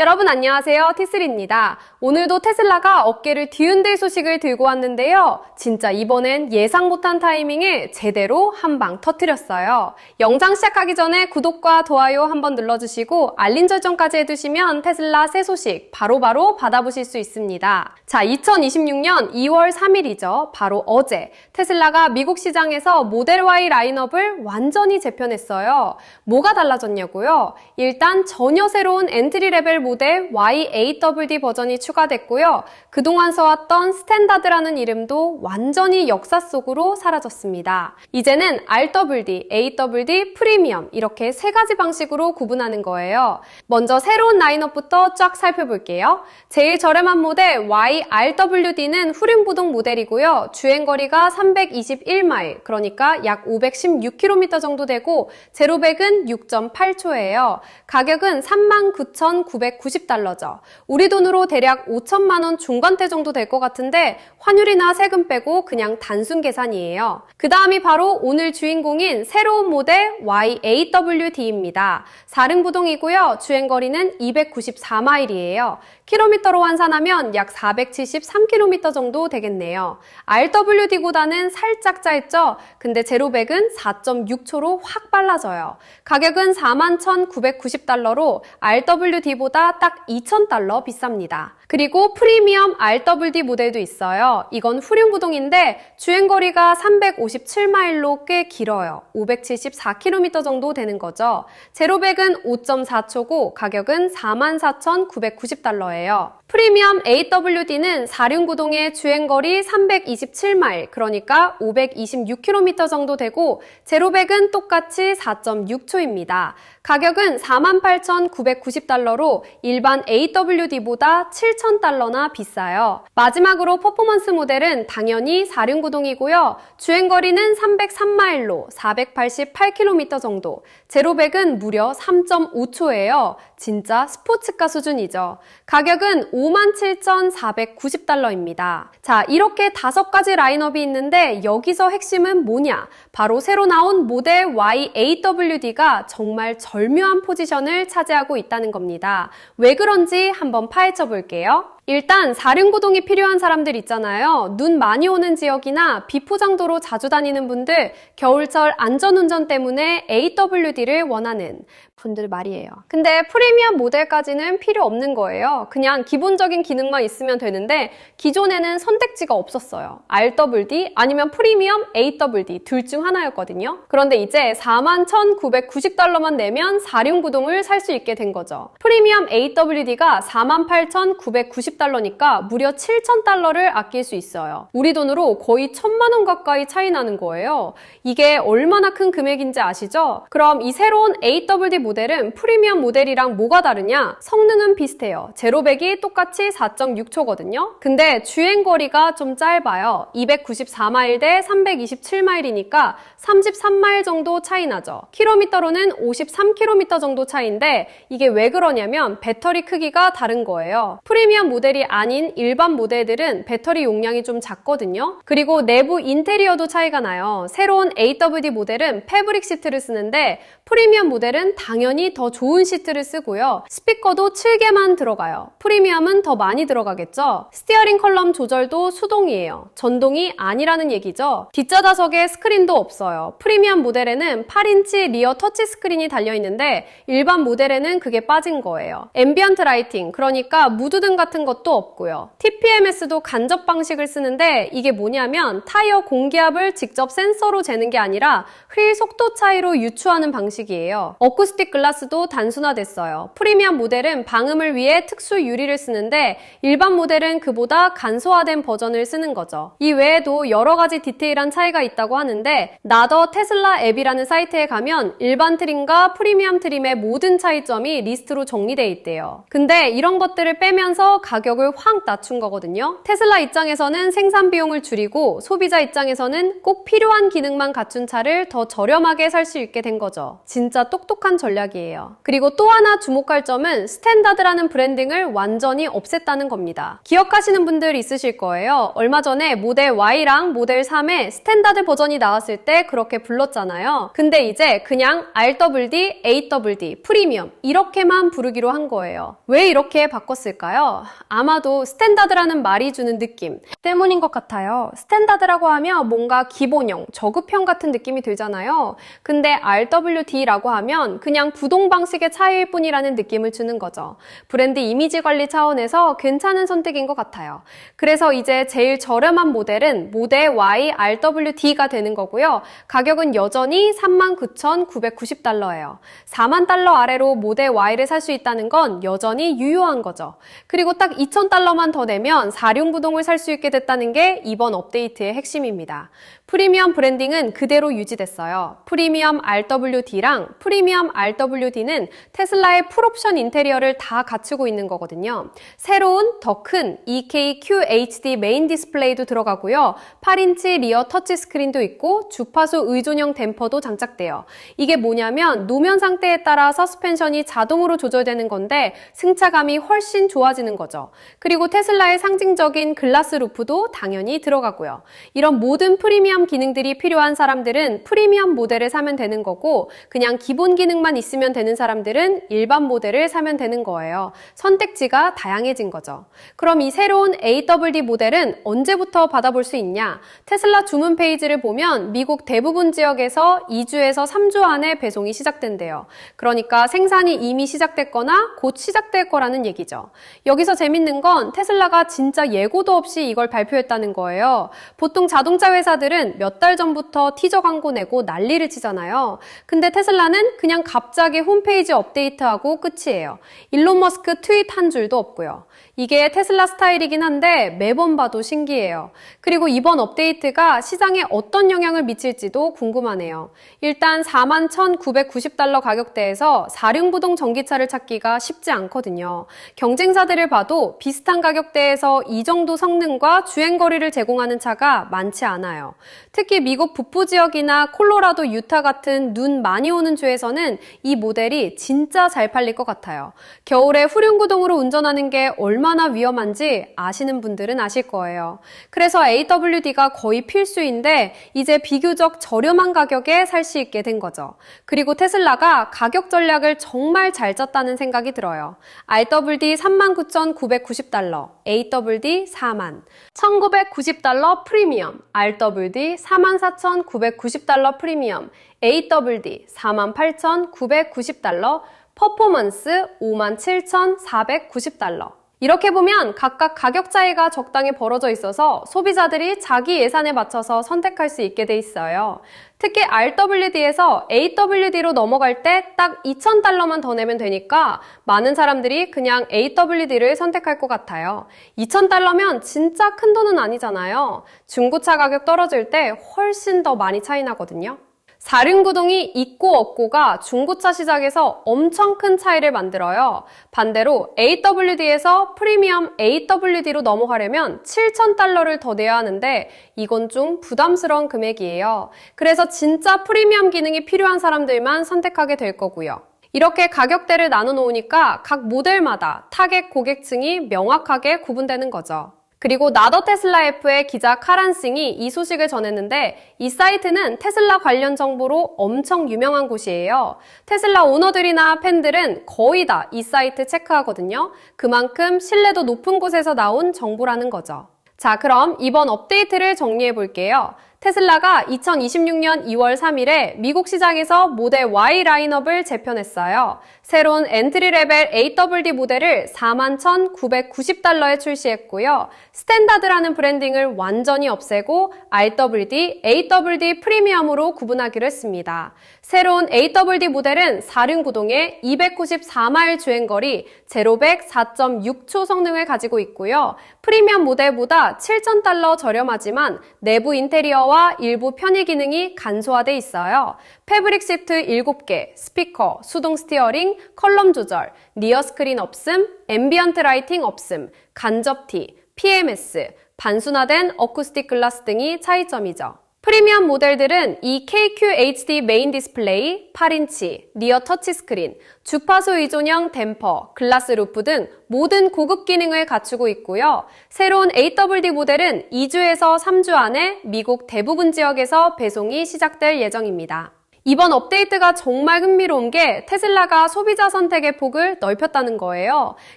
여러분 안녕하세요. 티슬입니다. 오늘도 테슬라가 어깨를 뒤흔들 소식을 들고 왔는데요. 진짜 이번엔 예상 못한 타이밍에 제대로 한 방 터뜨렸어요. 영상 시작하기 전에 구독과 좋아요 한번 눌러주시고 알림 설정까지 해두시면 테슬라 새 소식 바로바로 받아보실 수 있습니다. 자, 2026년 2월 3일이죠. 바로 어제 테슬라가 미국 시장에서 모델 Y 라인업을 완전히 재편했어요. 뭐가 달라졌냐고요? 일단 전혀 새로운 엔트리 레벨 모델 YAWD 버전이 추가됐고요. 그동안 써왔던 스탠다드라는 이름도 완전히 역사 속으로 사라졌습니다. 이제는 RWD, AWD, 프리미엄 이렇게 세 가지 방식으로 구분하는 거예요. 먼저 새로운 라인업부터 쫙 살펴볼게요. 제일 저렴한 모델 YRWD는 후륜부동 모델이고요. 주행거리가 321마일, 그러니까 약 516km 정도 되고 제로백은 6.8초예요. 가격은 39,990달러죠. 우리 돈으로 대략 5천만 원 중반대 정도 될 것 같은데 환율이나 세금 빼고 그냥 단순 계산이에요. 그 다음이 바로 오늘 주인공인 새로운 모델 YAWD입니다. 4륜부동이고요. 주행거리는 294마일이에요. 킬로미터로 환산하면 약 473km 정도 되겠네요. RWD보다는 살짝 짧죠? 근데 제로백은 4.6초로 확 빨라져요. 가격은 41,990달러로 RWD보다 딱 2,000달러 비쌉니다. 그리고 프리미엄 RWD 모델도 있어요. 이건 후륜부동인데 주행거리가 357마일로 꽤 길어요. 574km 정도 되는 거죠. 제로백은 5.4초고 가격은 44,990달러예요. 프리미엄 AWD는 4륜구동의 주행거리 327마일, 그러니까 526km 정도 되고 제로백은 똑같이 4.6초입니다. 가격은 48,990달러로 일반 AWD보다 7,000달러나 비싸요. 마지막으로 퍼포먼스 모델은 당연히 4륜구동이고요. 주행거리는 303마일로 488km 정도, 제로백은 무려 3.5초예요. 진짜 스포츠카 수준이죠. 가격은 57,490달러입니다. 자, 이렇게 5가지 라인업이 있는데 여기서 핵심은 뭐냐? 바로 새로 나온 모델 YAWD가 정말 절묘한 포지션을 차지하고 있다는 겁니다. 왜 그런지 한번 파헤쳐 볼게요. 일단 4륜구동이 필요한 사람들 있잖아요. 눈 많이 오는 지역이나 비포장도로 자주 다니는 분들, 겨울철 안전운전 때문에 AWD를 원하는 분들 말이에요. 근데 프리미엄 모델까지는 필요 없는 거예요. 그냥 기본적인 기능만 있으면 되는데 기존에는 선택지가 없었어요. RWD 아니면 프리미엄 AWD 둘 중 하나였거든요. 그런데 이제 41,990달러만 내면 4륜구동을 살 수 있게 된 거죠. 프리미엄 AWD가 48,990달러니까 무려 7,000달러를 아낄 수 있어요. 우리 돈으로 거의 1,000만 원 가까이 차이 나는 거예요. 이게 얼마나 큰 금액인지 아시죠? 그럼 이 새로운 AWD 모델은 프리미엄 모델이랑 뭐가 다르냐? 성능은 비슷해요. 제로백이 똑같이 4.6초거든요. 근데 주행거리가 좀 짧아요. 294마일 대 327마일이니까 33마일 정도 차이 나죠. 킬로미터로는 53km 정도 차이인데 이게 왜 그러냐면 배터리 크기가 다른 거예요. 프리미엄 모델이 아닌 일반 모델들은 배터리 용량이 좀 작거든요. 그리고 내부 인테리어도 차이가 나요. 새로운 AWD 모델은 패브릭 시트를 쓰는데 프리미엄 모델은 당연히 더 좋은 시트를 쓰고요. 스피커도 7개만 들어가요. 프리미엄은 더 많이 들어가겠죠. 스티어링 컬럼 조절도 수동이에요. 전동이 아니라는 얘기죠. 뒷좌석에 스크린도 없어요. 프리미엄 모델에는 8인치 리어 터치 스크린이 달려있는데 일반 모델에는 그게 빠진 거예요. 앰비언트 라이팅, 그러니까 무드등 같은 것도 없고요. TPMS도 간접 방식을 쓰는데 이게 뭐냐면 타이어 공기압을 직접 센서로 재는 게 아니라 휠 속도 차이로 유추하는 방식이에요. 어쿠스틱 글라스도 단순화됐어요. 프리미엄 모델은 방음을 위해 특수 유리를 쓰는데 일반 모델은 그보다 간소화된 버전을 쓰는 거죠. 이 외에도 여러 가지 디테일한 차이가 있다고 하는데 나더 테슬라 앱이라는 사이트에 가면 일반 트림과 프리미엄 트림의 모든 차이점이 리스트로 정리돼 있대요. 근데 이런 것들을 빼면서 가격 가격을 확 낮춘 거거든요. 테슬라 입장에서는 생산 비용을 줄이고 소비자 입장에서는 꼭 필요한 기능만 갖춘 차를 더 저렴하게 살 수 있게 된 거죠. 진짜 똑똑한 전략이에요. 그리고 또 하나 주목할 점은 스탠다드라는 브랜딩을 완전히 없앴다는 겁니다. 기억하시는 분들 있으실 거예요. 얼마 전에 모델 Y랑 모델 3의 스탠다드 버전이 나왔을 때 그렇게 불렀잖아요. 근데 이제 그냥 RWD, AWD, 프리미엄 이렇게만 부르기로 한 거예요. 왜 이렇게 바꿨을까요? 아마도 스탠다드라는 말이 주는 느낌 때문인 것 같아요. 스탠다드라고 하면 뭔가 기본형, 저급형 같은 느낌이 들잖아요. 근데 RWD라고 하면 그냥 부동 방식의 차이일 뿐이라는 느낌을 주는 거죠. 브랜드 이미지 관리 차원에서 괜찮은 선택인 것 같아요. 그래서 이제 제일 저렴한 모델은 모델 Y RWD가 되는 거고요. 가격은 여전히 39,990달러예요. 4만 달러 아래로 모델 Y를 살 수 있다는 건 여전히 유효한 거죠. 그리고 딱 2,000달러만 더 내면 4륜 구동을 살 수 있게 됐다는 게 이번 업데이트의 핵심입니다. 프리미엄 브랜딩은 그대로 유지됐어요. 프리미엄 RWD랑 프리미엄 RWD는 테슬라의 풀옵션 인테리어를 다 갖추고 있는 거거든요. 새로운 더 큰 EK QHD 메인 디스플레이도 들어가고요. 8인치 리어 터치 스크린도 있고 주파수 의존형 댐퍼도 장착돼요. 이게 뭐냐면 노면 상태에 따라 서스펜션이 자동으로 조절되는 건데 승차감이 훨씬 좋아지는 거죠. 그리고 테슬라의 상징적인 글라스 루프도 당연히 들어가고요. 이런 모든 프리미엄 기능들이 필요한 사람들은 프리미엄 모델을 사면 되는 거고 그냥 기본 기능만 있으면 되는 사람들은 일반 모델을 사면 되는 거예요. 선택지가 다양해진 거죠. 그럼 이 새로운 AWD 모델은 언제부터 받아볼 수 있냐? 테슬라 주문 페이지를 보면 미국 대부분 지역에서 2주에서 3주 안에 배송이 시작된대요. 그러니까 생산이 이미 시작됐거나 곧 시작될 거라는 얘기죠. 여기서 재밌는 건 테슬라가 진짜 예고도 없이 이걸 발표했다는 거예요. 보통 자동차 회사들은 몇 달 전부터 티저 광고 내고 난리를 치잖아요. 근데 테슬라는 그냥 갑자기 홈페이지 업데이트하고 끝이에요. 일론 머스크 트윗 한 줄도 없고요. 이게 테슬라 스타일이긴 한데 매번 봐도 신기해요. 그리고 이번 업데이트가 시장에 어떤 영향을 미칠지도 궁금하네요. 일단 41,990달러 가격대에서 4륜 구동 전기차를 찾기가 쉽지 않거든요. 경쟁사들을 봐도 비슷한 가격대에서 이 정도 성능과 주행거리를 제공하는 차가 많지 않아요. 특히 미국 북부 지역이나 콜로라도, 유타 같은 눈 많이 오는 주에서는 이 모델이 진짜 잘 팔릴 것 같아요. 겨울에 후륜 구동으로 운전하는 게 얼마나 위험한지 아시는 분들은 아실 거예요. 그래서 AWD가 거의 필수인데 이제 비교적 저렴한 가격에 살 수 있게 된 거죠. 그리고 테슬라가 가격 전략을 정말 잘 짰다는 생각이 들어요. RWD 39,990달러, AWD 4만, 1,990달러 프리미엄, RWD 44,990달러 프리미엄, AWD 48,990달러, 퍼포먼스 57,490달러. 이렇게 보면 각각 가격 차이가 적당히 벌어져 있어서 소비자들이 자기 예산에 맞춰서 선택할 수 있게 돼 있어요. 특히 RWD에서 AWD로 넘어갈 때 딱 2,000달러만 더 내면 되니까 많은 사람들이 그냥 AWD를 선택할 것 같아요. 2,000달러면 진짜 큰 돈은 아니잖아요. 중고차 가격 떨어질 때 훨씬 더 많이 차이 나거든요. 4륜 구동이 있고 없고가 중고차 시장에서 엄청 큰 차이를 만들어요. 반대로 AWD에서 프리미엄 AWD로 넘어가려면 7,000달러를 더 내야 하는데 이건 좀 부담스러운 금액이에요. 그래서 진짜 프리미엄 기능이 필요한 사람들만 선택하게 될 거고요. 이렇게 가격대를 나눠 놓으니까 각 모델마다 타겟 고객층이 명확하게 구분되는 거죠. 그리고 나더 테슬라 F의 기자 카란싱이 이 소식을 전했는데 이 사이트는 테슬라 관련 정보로 엄청 유명한 곳이에요. 테슬라 오너들이나 팬들은 거의 다 이 사이트 체크하거든요. 그만큼 신뢰도 높은 곳에서 나온 정보라는 거죠. 자, 그럼 이번 업데이트를 정리해 볼게요. 테슬라가 2026년 2월 3일에 미국 시장에서 모델 Y 라인업을 재편했어요. 새로운 엔트리 레벨 AWD 모델을 41,990달러에 출시했고요. 스탠다드라는 브랜딩을 완전히 없애고 RWD, AWD 프리미엄으로 구분하기로 했습니다. 새로운 AWD 모델은 4륜 구동에 294마일 주행거리, 0-100 4.6초 성능을 가지고 있고요. 프리미엄 모델보다 7,000달러 저렴하지만 내부 인테리어와 센서와 일부 편의 기능이 간소화돼 있어요. 패브릭 시트 7개, 스피커, 수동 스티어링, 컬럼 조절, 리어 스크린 없음, 앰비언트 라이팅 없음, 간접티, PMS, 반순화된 어쿠스틱 글라스 등이 차이점이죠. 프리미엄 모델들은 이 KQHD 메인 디스플레이, 8인치, 리어 터치스크린, 주파수 의존형 댐퍼, 글라스 루프 등 모든 고급 기능을 갖추고 있고요. 새로운 AWD 모델은 2주에서 3주 안에 미국 대부분 지역에서 배송이 시작될 예정입니다. 이번 업데이트가 정말 흥미로운 게 테슬라가 소비자 선택의 폭을 넓혔다는 거예요.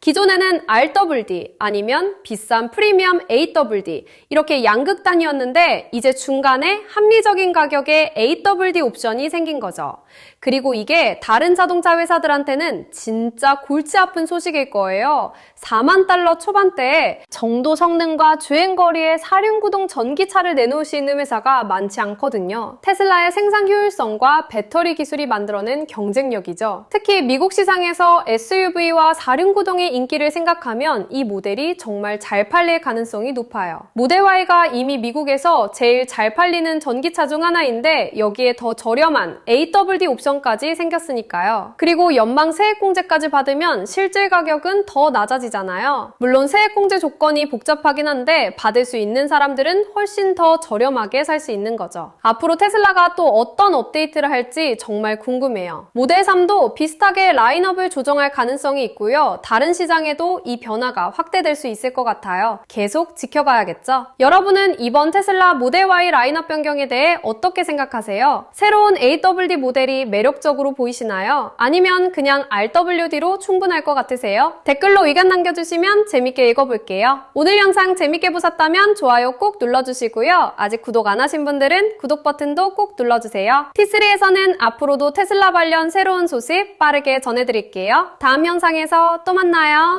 기존에는 RWD 아니면 비싼 프리미엄 AWD 이렇게 양극단이었는데 이제 중간에 합리적인 가격의 AWD 옵션이 생긴 거죠. 그리고 이게 다른 자동차 회사들한테는 진짜 골치 아픈 소식일 거예요. 4만 달러 초반대에 정도 성능과 주행거리에 4륜구동 전기차를 내놓을 수 있는 회사가 많지 않거든요. 테슬라의 생산 효율성과 배터리 기술이 만들어낸 경쟁력이죠. 특히 미국 시장에서 SUV와 4륜구동의 인기를 생각하면 이 모델이 정말 잘 팔릴 가능성이 높아요. 모델 Y가 이미 미국에서 제일 잘 팔리는 전기차 중 하나인데 여기에 더 저렴한 AWD 옵션까지 생겼으니까요. 그리고 연방 세액공제까지 받으면 실질 가격은 더 낮아지잖아요. 물론 세액공제 조건이 복잡하긴 한데 받을 수 있는 사람들은 훨씬 더 저렴하게 살 수 있는 거죠. 앞으로 테슬라가 또 어떤 업데이트를 할지 정말 궁금해요. 모델 3도 비슷하게 라인업을 조정할 가능성이 있고요. 다른 시장에도 이 변화가 확대될 수 있을 것 같아요. 계속 지켜봐야겠죠? 여러분은 이번 테슬라 모델 Y 라인업 변경에 대해 어떻게 생각하세요? 새로운 AWD 모델이 매력적으로 보이시나요? 아니면 그냥 RWD로 충분할 것 같으세요? 댓글로 의견 남겨주시면 재밌게 읽어볼게요. 오늘 영상 재밌게 보셨다면 좋아요 꼭 눌러주시고요. 아직 구독 안 하신 분들은 구독 버튼도 꼭 눌러주세요. T3에서는 앞으로도 테슬라 관련 새로운 소식 빠르게 전해드릴게요. 다음 영상에서 또 만나요.